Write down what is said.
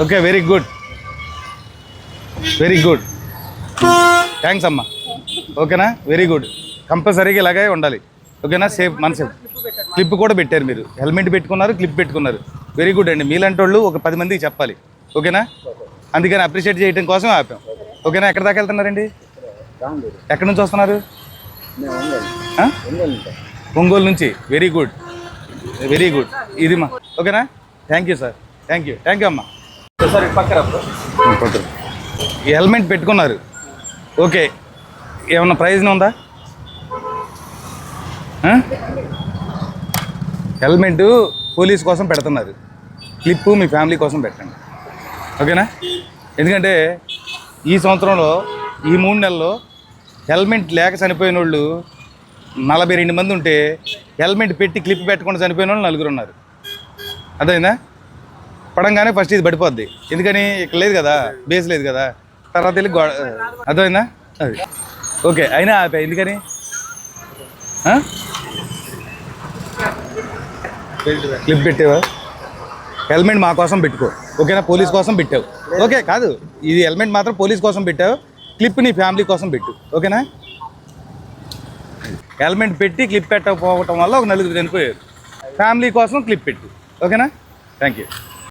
Okay, very good, very good, thanks అమ్మా. ఓకేనా, very good. కంపల్సరీగా ఇలాగే ఉండాలి. ఓకేనా, సేఫ్ మన సేఫ్. క్లిప్ కూడా పెట్టారు మీరు, హెల్మెట్ పెట్టుకున్నారు, క్లిప్ పెట్టుకున్నారు. వెరీ గుడ్ అండి. మీలాంటి వాళ్ళు ఒక 10 మందికి చెప్పాలి. ఓకేనా, అందుకని అప్రిషియేట్ చేయడం కోసం ఆపాం. ఓకేనా, ఎక్కడి దాకా వెళ్తున్నారండి? ఎక్కడి నుంచి వస్తున్నారు? ఒంగోలు నుంచి. Very good, very good. ఇది మా ఓకేనా, thank you sir, thank you, thank you అమ్మా. సార్ పక్కన ఈ హెల్మెట్ పెట్టుకున్నారు. ఓకే, ఏమన్నా ప్రయోజనం ఉందా? హెల్మెట్ పోలీస్ కోసం పెడుతున్నారు, క్లిప్పు మీ ఫ్యామిలీ కోసం పెట్టండి. ఓకేనా, ఎందుకంటే ఈ సంవత్సరంలో ఈ 3 నెలల్లో హెల్మెట్ లేక చనిపోయిన వాళ్ళు 42 మంది ఉంటే, హెల్మెట్ పెట్టి క్లిప్ పెట్టకుండా చనిపోయిన వాళ్ళు 4 ఉన్నారు. అర్థమైందా? పడంగానే ఫస్ట్ ఇది పడిపోద్ది. ఎందుకని ఇక్కడ లేదు కదా, బేస్ లేదు కదా, తర్వాత వెళ్ళి అర్థమైందా? అది ఓకే. అయినా ఆపా, ఎందుకని? క్లిప్ పెట్టావా? హెల్మెట్ మా కోసం పెట్టుకో. ఓకేనా, పోలీస్ కోసం పెట్టావు. ఓకే, కాదు, ఇది హెల్మెట్ మాత్రం పోలీస్ కోసం పెట్టావు, క్లిప్ నీ ఫ్యామిలీ కోసం పెట్టు. ఓకేనా, హెల్మెట్ పెట్టి క్లిప్ పెట్టకపోవటం వల్ల ఒక 4 చనిపోయారు. ఫ్యామిలీ కోసం క్లిప్ పెట్టు. ఓకేనా, థ్యాంక్ యూ.